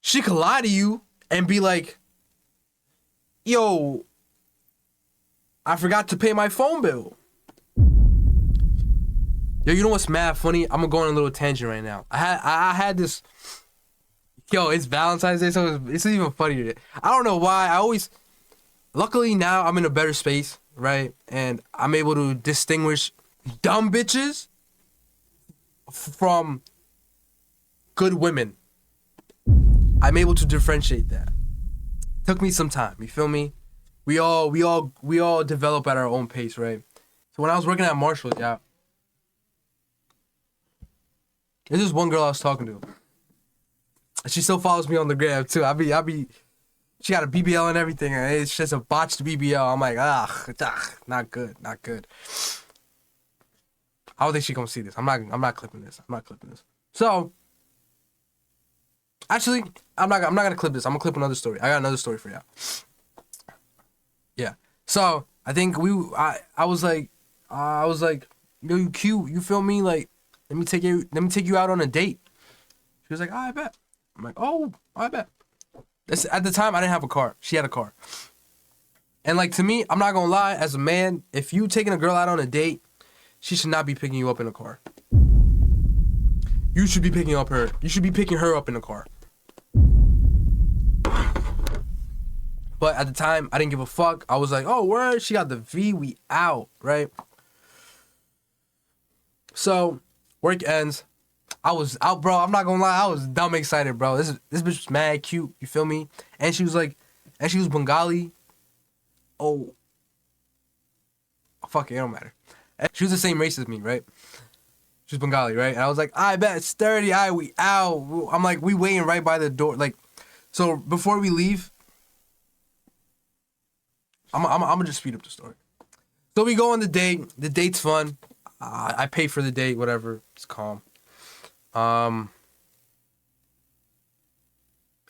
she could lie to you and be like, yo, I forgot to pay my phone bill. Yo, you know what's mad funny? I'm gonna go on a little tangent right now. I had this. Yo, it's Valentine's Day, so it's even funnier. I don't know why. Luckily now I'm in a better space, right? And I'm able to distinguish dumb bitches from good women. I'm able to differentiate that. Took me some time. You feel me? We all develop at our own pace, right? So when I was working at Marshall, yeah. There's this one girl I was talking to. She still follows me on the gram too. She got a BBL and everything. And it's just a botched BBL. I'm like, not good. I don't think she gonna see this. I'm not clipping this. So, actually, I'm not gonna clip this. I'm gonna clip another story. I got another story for y'all. Yeah. So I think I was like, yo, you cute. You feel me? Like, let me take you out on a date. She was like, oh, I bet. I'm like, oh, I bet. At the time, I didn't have a car. She had a car. And like, to me, I'm not gonna lie, as a man, if you taking a girl out on a date, she should not be picking you up in a car. You should be picking her up in a car. But at the time, I didn't give a fuck. I was like, oh, word, she got the V, we out, right? So, work ends. I was out, bro. I'm not gonna lie, I was dumb excited, bro. This bitch was mad cute, you feel me? And she was Bengali. Oh, fuck it, don't matter. And she was the same race as me, right? She was Bengali, right? And I was like, I bet it's 30, we out. I'm like, we waiting right by the door. Like, so before we leave, I'm gonna just speed up the story. So we go on the date. The date's fun. I pay for the date, whatever. It's calm.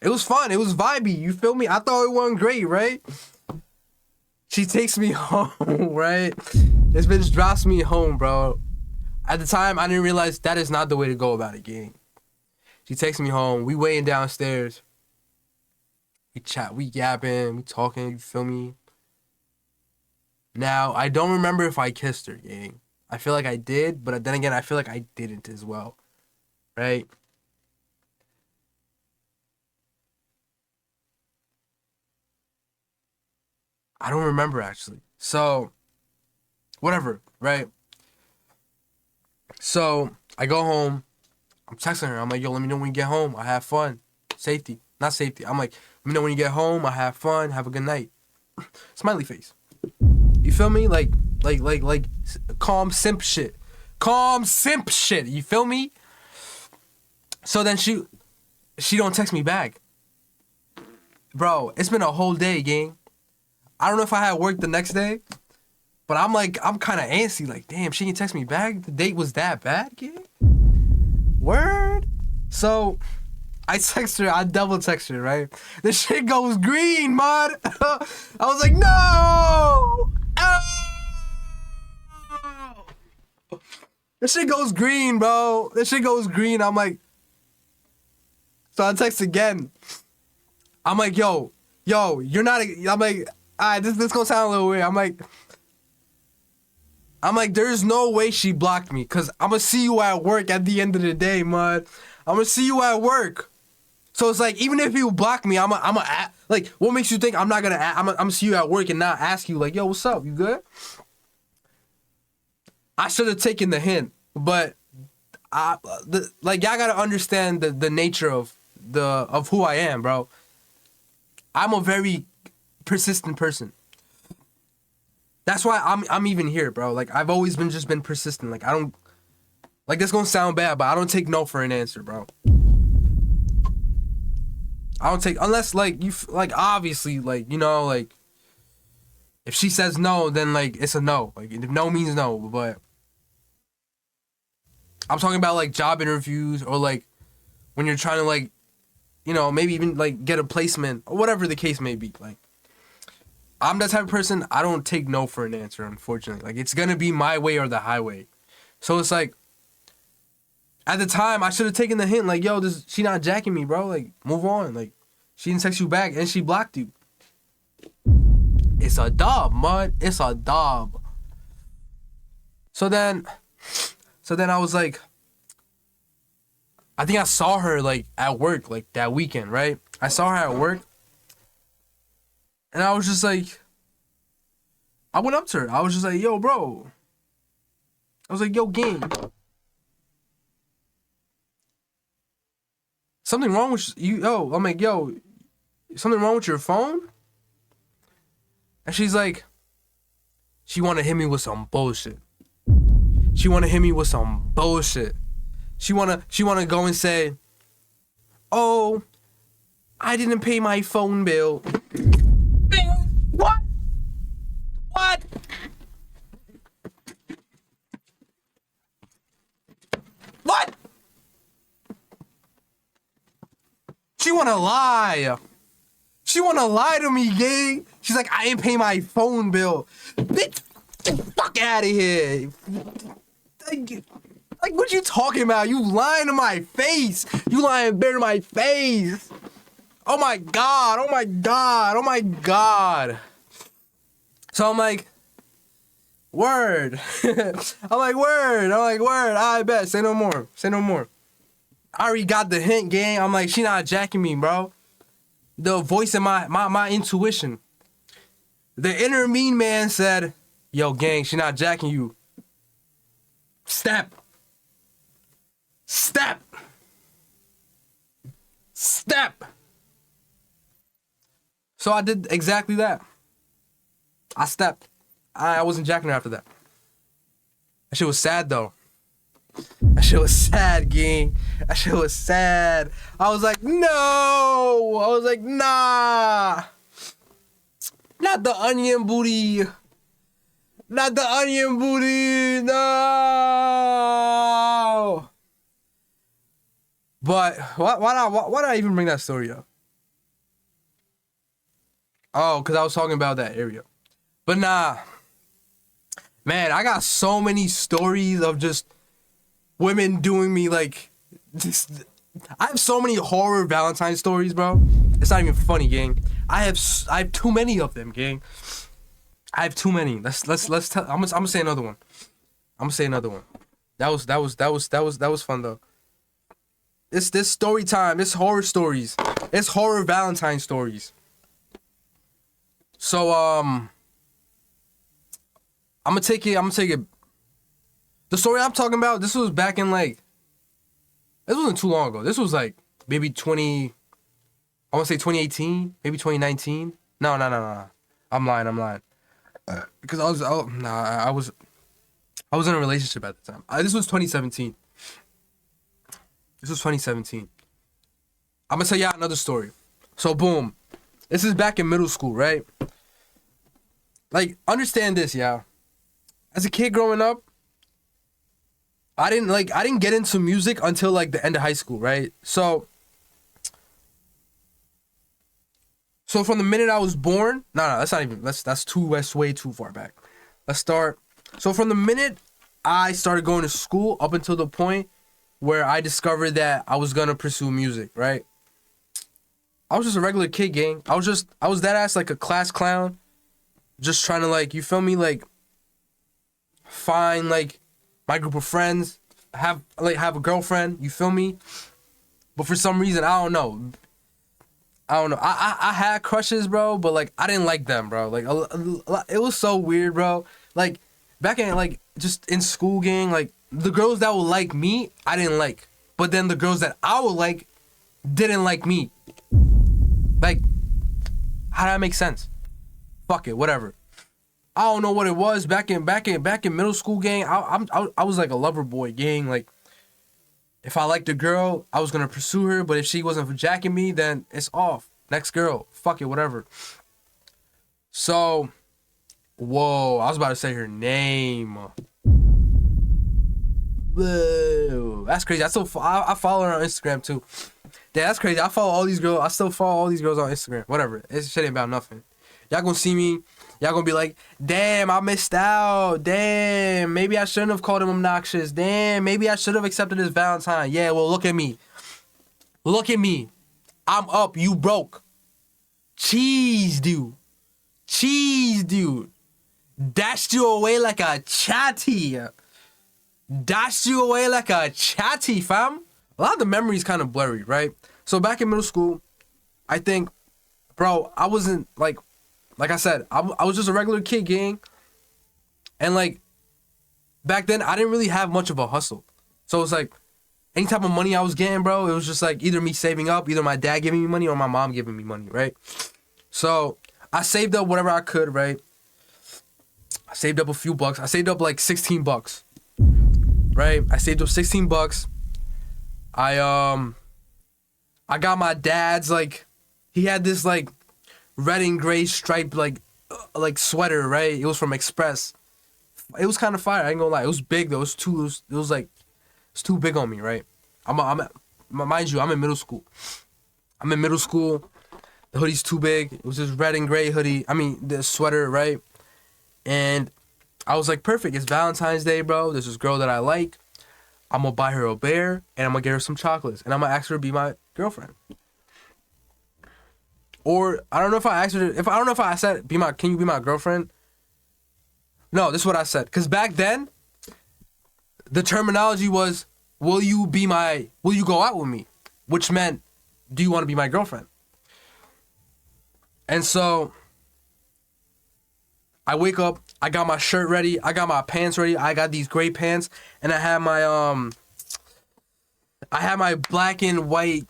It was fun. It was vibey. You feel me? I thought it went great, right? She takes me home, right? This bitch drops me home, bro. At the time, I didn't realize that is not the way to go about it, gang. She takes me home. We waiting downstairs. We chat. We yapping. We talking. You feel me? Now, I don't remember if I kissed her, gang. I feel like I did, but then again, I feel like I didn't as well. Right? I don't remember, actually. So, whatever, right? So, I go home. I'm texting her. I'm like, yo, let me know when you get home. I have fun. Safety. Not safety. I'm like, let me know when you get home. I have fun. Have a good night. Smiley face. You feel me? Like calm simp shit. Calm simp shit. You feel me? So then she don't text me back. Bro, it's been a whole day, gang. I don't know if I had work the next day, but I'm kind of antsy. Like, damn, she didn't text me back. The date was that bad, gang. Word. So I text her. I double text her, right? The shit goes green, mud. I was like, no. Oh! This shit goes green, bro. This shit goes green. I'm like, so I text again. I'm like, yo, you're not. I'm like, alright, this gonna sound a little weird. I'm like, there's no way she blocked me, cause I'm gonna see you at work at the end of the day, mud. I'm gonna see you at work. So it's like, even if you block me, I'm like, what makes you think I'm not gonna? I'm gonna see you at work and not ask you like, yo, what's up? You good? I should have taken the hint, but y'all gotta understand the nature of who I am, bro. I'm a very persistent person. That's why I'm even here, bro. Like, I've always been persistent. Like, I don't, like, this gonna sound bad, but I don't take no for an answer, bro. I don't take, unless like obviously, like, you know, like, if she says no, then like it's a no. Like, if no means no, but I'm talking about like job interviews, or like when you're trying to, like, you know, maybe even like get a placement or whatever the case may be. Like, I'm that type of person, I don't take no for an answer, unfortunately. Like, it's gonna be my way or the highway. So it's like, At the time, I should have taken the hint. Like, yo, she not jacking me, bro. Like, move on. Like, she didn't text you back, and she blocked you. It's a dub, mud. It's a dub. So then I was like, I think I saw her like at work, like that weekend, right? I saw her at work, and I was just like, I went up to her. I was just like, yo, bro. I was like, yo, gang. Something wrong with you? Yo, I'm like, yo, something wrong with your phone? And she's like, she want to hit me with some bullshit. She want to hit me with some bullshit. She wanna go and say, oh, I didn't pay my phone bill. What? What? What? She wanna lie. She wanna lie to me, gang. She's like, I ain't pay my phone bill. Bitch, get the fuck out of here. Like, what you talking about? You lying to my face. You lying bare to my face. Oh my God. Oh my God. Oh my God. So I'm like, word. I'm like, word. I bet. Say no more. Say no more. I already got the hint, gang. I'm like, she not jacking me, bro. The voice in my intuition. The inner mean man said, yo, gang, she not jacking you. Step. Step. Step. So I did exactly that. I stepped. I wasn't jacking her after that. That shit was sad, though. That shit was sad, gang. That shit was sad. I was like, no. I was like, nah. Not the onion booty. Not the onion booty. No. But why did I even bring that story up? Oh, because I was talking about that area. But nah. Man, I got so many stories of just women doing me like just. I have so many horror Valentine stories, bro. It's not even funny, gang. I have too many of them, gang. I have too many. Let's tell. I'm gonna say another one. That was fun though. This story time. It's horror stories. It's horror Valentine stories. So I'm gonna take it. The story I'm talking about. This was back in like. This wasn't too long ago. This was like maybe I want to say 2018, maybe 2019. No. I'm lying. Because I was in a relationship at the time. This was 2017. I'm gonna tell y'all another story. So boom, this is back in middle school, right? Like, understand this, y'all. As a kid growing up, I didn't get into music until like the end of high school, right? So from the minute I was born, that's not even, that's way too far back. Let's start. So from the minute I started going to school up until the point where I discovered that I was gonna pursue music, right? I was just a regular kid, gang. I was that ass like a class clown, just trying to like, you feel me, like find like my group of friends, have a girlfriend, you feel me? But for some reason, I don't know. I had crushes, bro, but like I didn't like them, bro. Like it was so weird, bro. Like back in like just in school, gang, like the girls that would like me, I didn't like. But then the girls that I would like didn't like me. Like, how did that make sense? Fuck it, whatever. I don't know what it was back in middle school, gang. I was like a lover boy, gang. Like, if I liked a girl, I was gonna pursue her. But if she wasn't jacking me, then it's off. Next girl, fuck it, whatever. So, whoa, I was about to say her name. Whoa, that's crazy. I follow her on Instagram too. Yeah, that's crazy. I follow all these girls. I still follow all these girls on Instagram. Whatever. This shit ain't about nothing. Y'all gonna see me Y'all gonna be like, damn, I missed out. Damn, maybe I shouldn't have called him obnoxious. Damn, maybe I should have accepted his Valentine. Yeah, well, look at me. Look at me. I'm up, you broke. Cheese, dude. Cheese, dude. Dashed you away like a chatty. Dashed you away like a chatty, fam. A lot of the memories kind of blurry, right? So back in middle school, I think, bro, I wasn't like I said, I was just a regular kid, gang. And like, back then, I didn't really have much of a hustle. So it was like, any type of money I was getting, bro, it was just like either me saving up, either my dad giving me money or my mom giving me money, right? So I saved up whatever I could, right? I saved up a few bucks. I saved up like 16 bucks, right? I saved up 16 bucks. I got my dad's, like, he had this like red and gray striped like sweater, right? It was from Express. It was kind of fire. I ain't gonna lie. It was big though. It was too big on me, right? Mind you, I'm in middle school. The hoodie's too big. It was this red and gray hoodie. I mean, the sweater, right? And I was like, perfect. It's Valentine's Day, bro. There's this girl that I like. I'm gonna buy her a bear and I'm gonna get her some chocolates and I'm gonna ask her to be my girlfriend. Or I don't know if I asked her. If I said, can you be my girlfriend? No, this is what I said. Cause back then, the terminology was, will you go out with me? Which meant, do you want to be my girlfriend? And so I wake up, I got my shirt ready, I got my pants ready, I got these gray pants, and I had my black and white,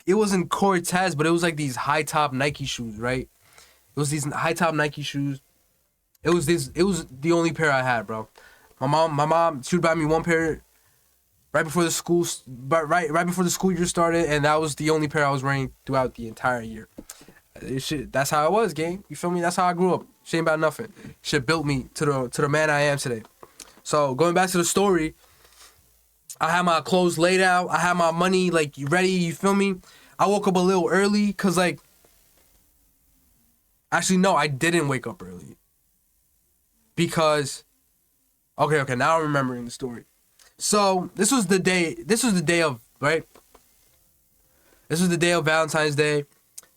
it wasn't Cortez, but it was like these high top Nike shoes, right? It was these high top Nike shoes. It was the only pair I had, bro. My mom, she would buy me one pair right before the school year started, and that was the only pair I was wearing throughout the entire year. That's how it was, gang. You feel me? That's how I grew up. Shit ain't about nothing. Shit built me to the man I am today. So going back to the story, I had my clothes laid out. I had my money like ready. You feel me? I woke up a little early, cause like, actually no, I didn't wake up early. Because, okay, now I'm remembering the story. So this was the day of, right? This was the day of Valentine's Day.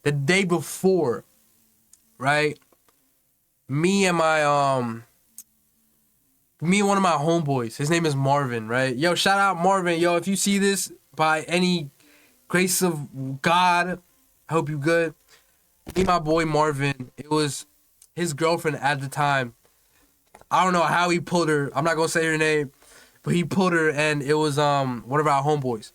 The day before, right? Me and one of my homeboys, his name is Marvin, right? Yo, shout out Marvin. Yo, if you see this, by any grace of God, I hope you good. Me and my boy Marvin, it was his girlfriend at the time. I don't know how he pulled her. I'm not gonna say her name, but he pulled her, and it was one of our homeboys.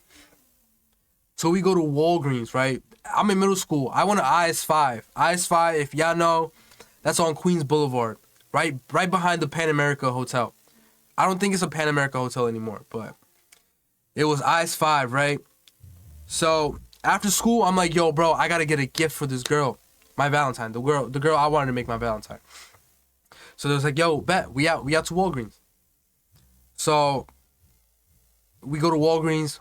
So we go to Walgreens, right? I'm in middle school. I went to IS5. IS5, if y'all know, that's on Queens Boulevard, right behind the Pan America Hotel. I don't think it's a Pan America Hotel anymore, but it was IS5, right? So after school, I'm like, yo, bro, I gotta get a gift for this girl, my Valentine, the girl I wanted to make my Valentine. So they was like, yo, bet, we out to Walgreens. So we go to Walgreens,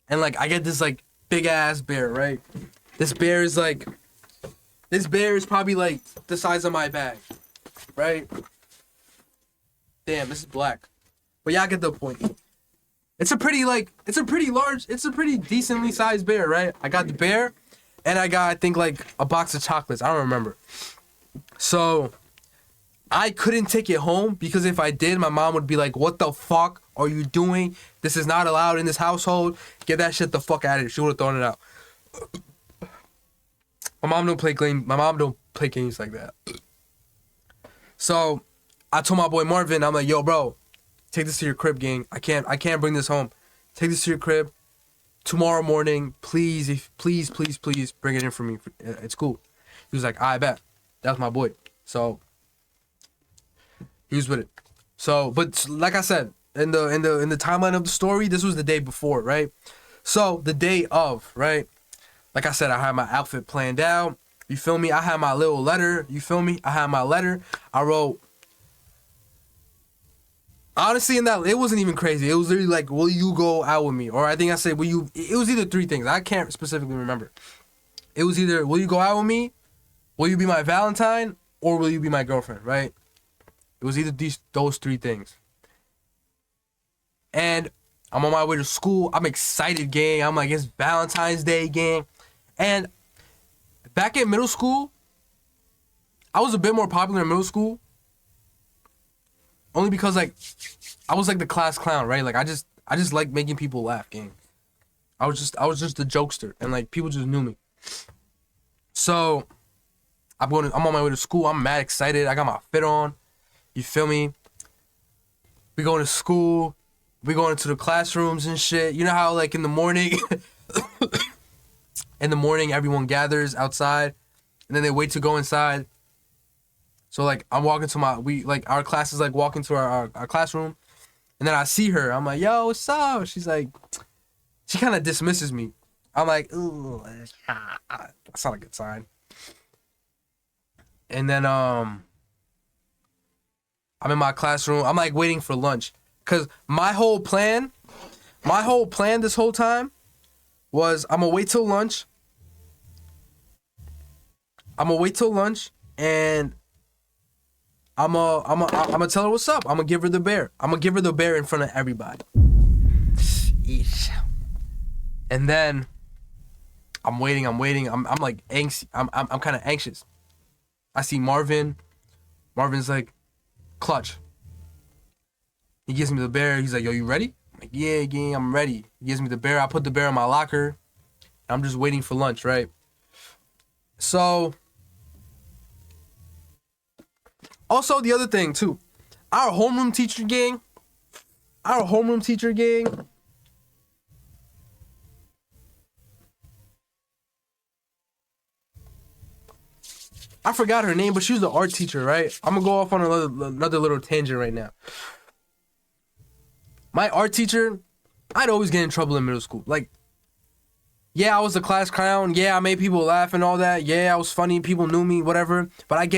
and like I get this like big ass bear, right? This bear is probably like the size of my bag, right? Damn, this is black. But y'all get the point. It's a pretty decently sized bear, right? I got the bear, and I got, I think, like a box of chocolates. I don't remember. So I couldn't take it home because if I did, my mom would be like, what the fuck are you doing? This is not allowed in this household. Get that shit the fuck out of here. She would have thrown it out. My mom don't play games like that. So I told my boy Marvin, I'm like, yo, bro, take this to your crib, gang. I can't bring this home. Take this to your crib. Tomorrow morning, please bring it in for me. It's cool. He was like, I bet. That's my boy. So he was with it. So, but like I said, in the timeline of the story, this was the day before, right? So the day of, right? Like I said, I had my outfit planned out. You feel me? I had my little letter. You feel me? I had my letter. I wrote. Honestly, in that, it wasn't even crazy. It was literally like, will you go out with me? Or I think I said, will you? It was either three things. I can't specifically remember. It was either, will you go out with me? Will you be my Valentine? or will you be my girlfriend, right? It was either those three things. And I'm on my way to school. I'm excited, gang. I'm like, it's Valentine's Day, gang. And back in middle school, I was a bit more popular in middle school. Only because like I was like the class clown, right? Like I just like making people laugh, gang. I was just the jokester, and like people just knew me. So I'm on my way to school. I'm mad excited. I got my fit on. You feel me? We going to school. We going into the classrooms and shit. You know how like in the morning, everyone gathers outside, and then they wait to go inside. So like I'm walking to our class is like walking to our classroom, and then I see her. I'm like, yo, what's up? She's like, she kind of dismisses me. I'm like, ooh, that's not a good sign. And then I'm in my classroom. I'm like waiting for lunch, cause my whole plan this whole time was I'm gonna wait till lunch. And I'm gonna tell her what's up. I'm gonna give her the bear. I'm gonna give her the bear in front of everybody. Eesh. And then I'm waiting. I'm like anxious. I'm kind of anxious. I see Marvin. Marvin's like, clutch. He gives me the bear. He's like, yo, you ready? I'm like, yeah, gang, I'm ready. He gives me the bear. I put the bear in my locker. I'm just waiting for lunch, right? So, also the other thing too, our homeroom teacher gang. I forgot her name, but she was the art teacher, right? I'm gonna go off on another little tangent right now. My art teacher, I'd always get in trouble in middle school. Like, yeah, I was the class clown. Yeah, I made people laugh and all that. Yeah, I was funny. People knew me, whatever. But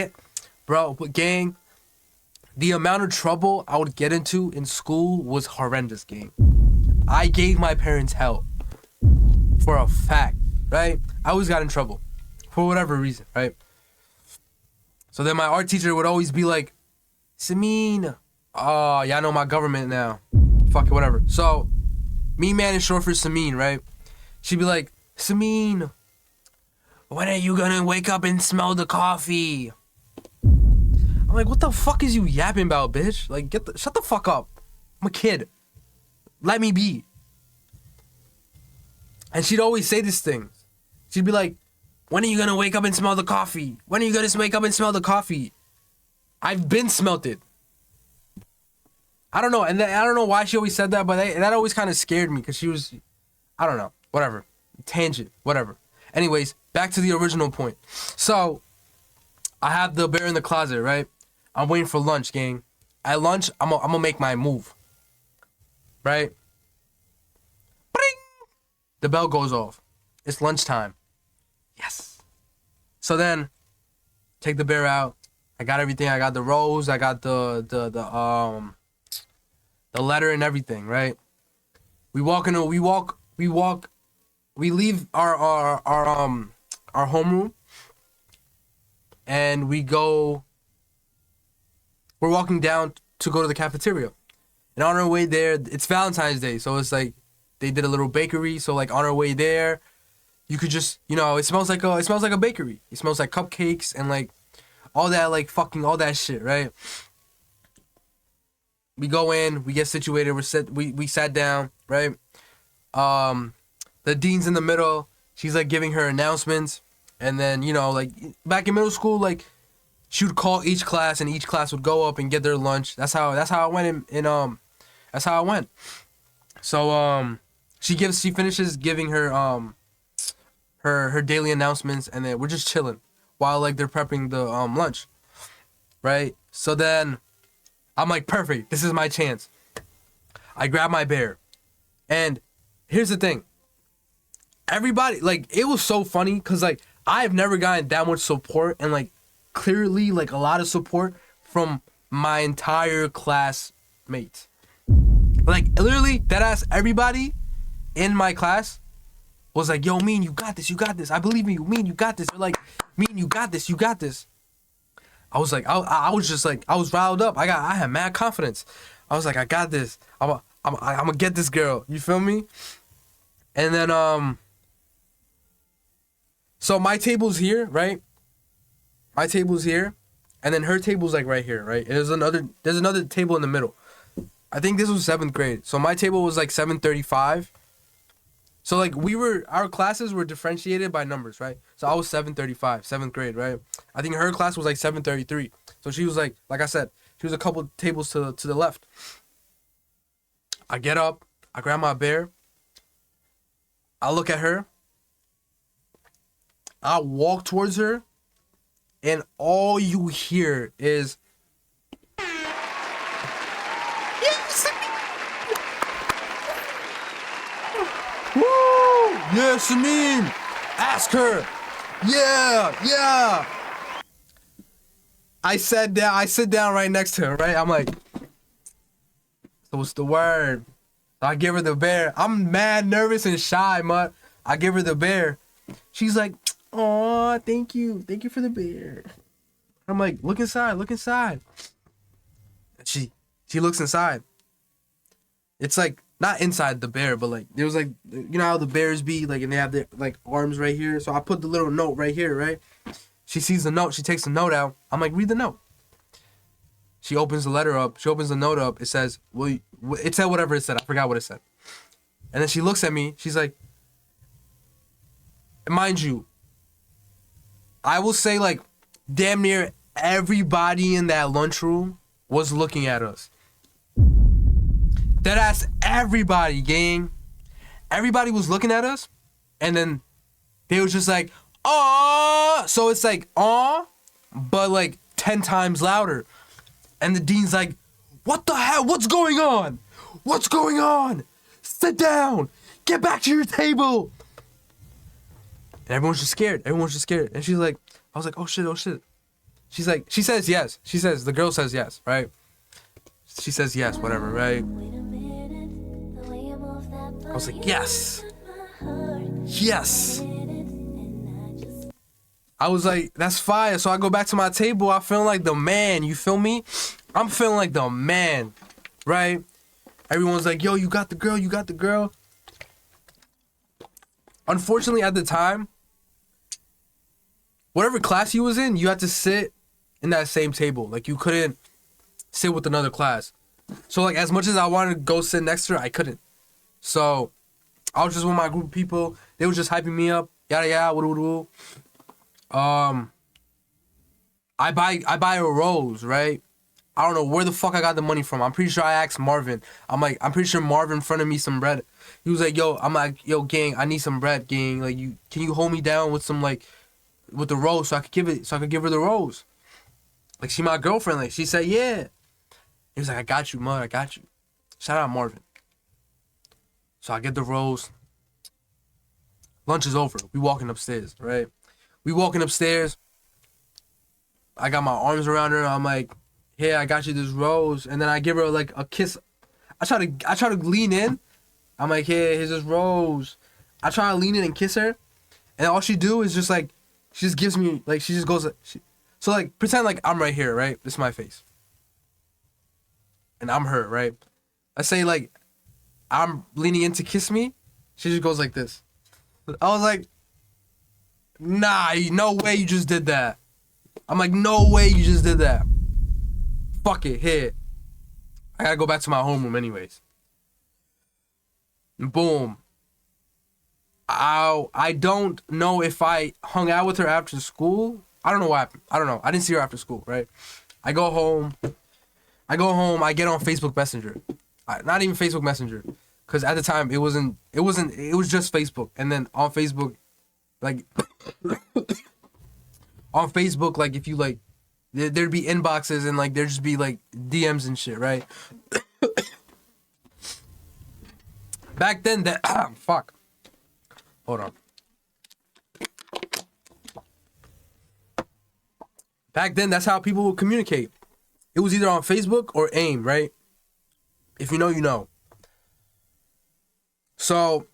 gang, the amount of trouble I would get into in school was horrendous, gang. I gave my parents hell. For a fact, right? I always got in trouble. For whatever reason, right? So then my art teacher would always be like, Samin. Oh, yeah, I know my government now. Fuck it, whatever. So, me man is short for Samin, right? She'd be like, Samin, when are you gonna wake up and smell the coffee? I'm like, what the fuck is you yapping about, bitch? Like, shut the fuck up. I'm a kid. Let me be. And she'd always say this thing. She'd be like, when are you gonna wake up and smell the coffee? When are you gonna wake up and smell the coffee? I've been smelt it. I don't know, and I don't know why she always said that, but that always kind of scared me, because she was, I don't know, whatever. Tangent, whatever. Anyways, back to the original point. So, I have the bear in the closet, right? I'm waiting for lunch, gang. At lunch, I'm gonna make my move. Right? Bring! The bell goes off. It's lunchtime. Yes. So then, take the bear out. I got everything. I got the rose. I got the letter and everything, right? We leave our homeroom, and we're walking down to go to the cafeteria. And on our way there, it's Valentine's Day, so it's like they did a little bakery. So like on our way there, you could just, it smells like a bakery. It smells like cupcakes and like all that, like fucking all that shit, right? We go in, we get situated, we sat down, right? The dean's in the middle. She's like giving her announcements, and then like back in middle school, like she would call each class, and each class would go up and get their lunch. That's how it went that's how it went. So she finishes giving her her daily announcements, and then we're just chilling while like they're prepping the lunch, right? So then I'm like, perfect, this is my chance. I grab my bear, and here's the thing. Everybody, like, it was so funny because like I've never gotten that much support, and like clearly like a lot of support from my entire classmates. Like literally, that ass everybody in my class was like, yo, Mean, you got this. I believe in you, Mean, you got this. They're like, Mean, you got this. I was like, I was just like, I was riled up. I had mad confidence. I was like, I got this. I'm gonna get this girl. You feel me? And then so my table's here, right? My table's here, and then her table's like right here, right? And there's another table in the middle. I think this was 7th grade. So my table was like 735. So like our classes were differentiated by numbers, right? So I was 735, 7th grade, right? I think her class was like 733. So she was like I said, she was a couple tables to the left. I get up, I grab my bear, I look at her, I walk towards her, and all you hear is woo! Yeah, Samin! Ask her! Yeah! I sit down right next to her, right? I'm like, so what's the word? I give her the bear. I'm mad nervous and shy, mud. I give her the bear. She's like, "Aw, thank you for the bear." I'm like, look inside. She looks inside. It's like not inside the bear, but like there was like, you know how the bears be like, and they have their like arms right here. So I put the little note right here, right? She sees the note. She takes the note out. I'm like, read the note. She opens the letter up. She opens the note up. It says, "Well," it said whatever it said. I forgot what it said. And then she looks at me. She's like, mind you, I will say like damn near everybody in that lunchroom was looking at us. Deadass everybody, gang. Everybody was looking at us, and then they was just like, "Aw!" So it's like, "Aw," but like 10 times louder. And the dean's like, "What the hell? What's going on? What's going on? Sit down. Get back to your table." And everyone's just scared. And she's like, I was like, oh shit. She's like, she says yes. She says, the girl says yes, right? She says yes, whatever, right? I was like, yes. I was like, that's fire. So I go back to my table. I feel like the man. You feel me? I'm feeling like the man, right? Everyone's like, yo, you got the girl. Unfortunately, at the time, whatever class you was in, you had to sit in that same table. Like, you couldn't sit with another class. So, like, as much as I wanted to go sit next to her, I couldn't. So, I was just with my group of people. They was just hyping me up. Yada, woo. I buy a rose, right? I don't know where the fuck I got the money from. I'm pretty sure I asked Marvin. I'm pretty sure Marvin fronted me some bread. He was like, yo, gang, I need some bread, gang. Like, can you hold me down with some, like, with the rose so I could give her the rose. Like, she my girlfriend. Like, she said, yeah. He was like, I got you, mud. I got you. Shout out Marvin. So I get the rose. Lunch is over. We walking upstairs, right? I got my arms around her. I'm like, hey, I got you this rose. And then I give her like a kiss. I try to lean in. I'm like, hey, here's this rose. I try to lean in and kiss her. And all she do is just like, she just gives me, like, she just goes, so like, pretend like I'm right here, right? This is my face. And I'm her, right? Let's say like, I'm leaning in to kiss me. She just goes like this. I was like, nah, no way you just did that. I'm like, no way you just did that. Fuck it, here. I gotta go back to my homeroom anyways. And boom. I don't know if I hung out with her after school. I don't know what happened. I don't know. I didn't see her after school, right? I go home. I get on Facebook Messenger. Not even Facebook Messenger. Because at the time, it was just Facebook. And then on Facebook, like, if you, like, there'd be inboxes and, like, there'd just be, like, DMs and shit, right? Back then, fuck. Hold on. Back then, that's how people would communicate. It was either on Facebook or AIM, right? If you know, you know. So,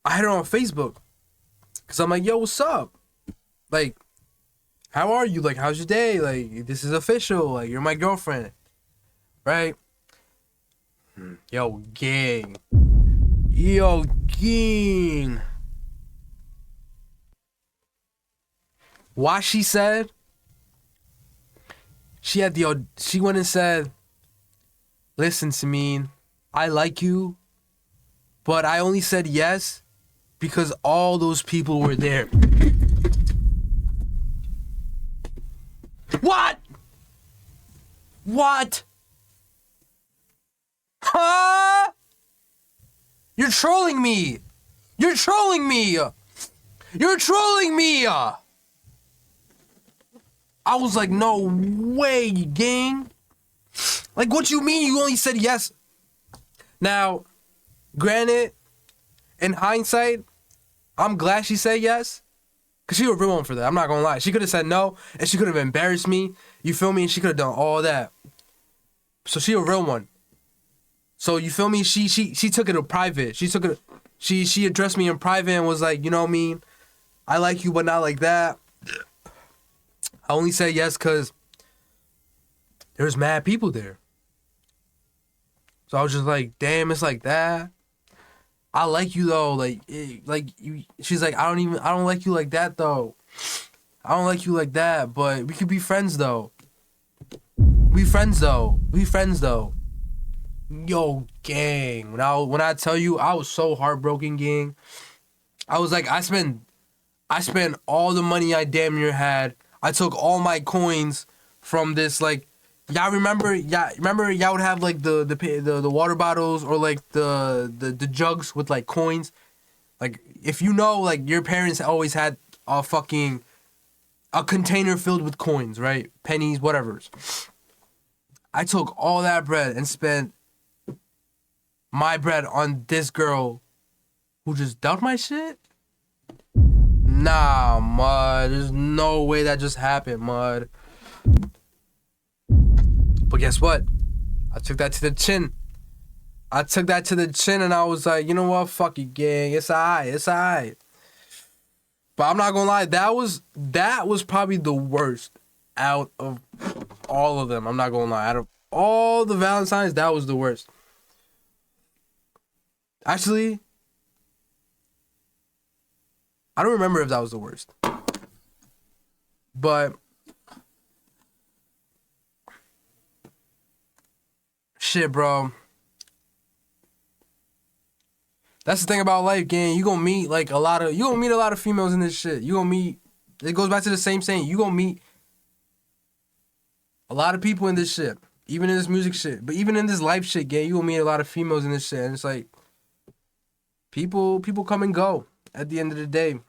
I had her on Facebook. Because I'm like, yo, what's up? Like, how are you? Like, how's your day? Like, this is official. Like, you're my girlfriend, right? Yo, gang. Yo, gang. Why she said, she went and said, listen, Samin, I like you, but I only said yes because all those people were there. What? What? Huh? You're trolling me. You're trolling me. You're trolling me. I was like, no way, gang. Like, what you mean you only said yes? Now, granted, in hindsight, I'm glad she said yes. Because she was a real one for that. I'm not going to lie. She could have said no, and she could have embarrassed me. You feel me? And she could have done all that. So she a real one. So you feel me? She took it to private. She addressed me in private and was like, you know what I mean? I like you, but not like that. I only said yes because there's mad people there. So I was just like, damn, it's like that. I like you though, you. She's like, I don't like you like that though. I don't like you like that, but we could be friends though. We friends though. Yo, gang. When I tell you, I was so heartbroken, gang. I was like, I spent all the money I damn near had. I took all my coins from this, like, y'all remember y'all would have like the water bottles or like the jugs with like coins. Like, if you know, like, your parents always had a container filled with coins, right? Pennies, whatever's. I took all that bread and spent my bread on this girl who just dumped my shit. Nah, mud. There's no way that just happened, mud. But guess what? I took that to the chin. And I was like, you know what? Fuck you, gang. It's alright. But I'm not gonna lie, that was probably the worst out of all of them. I'm not gonna lie. Out of all the Valentines, that was the worst. Actually, I don't remember if that was the worst. But shit, bro. That's the thing about life, gang. You gonna meet a lot of females in this shit. It goes back to the same saying. You gonna meet a lot of people in this shit. Even in this music shit. But even in this life shit, gang, you gonna meet a lot of females in this shit. And it's like, people come and go at the end of the day.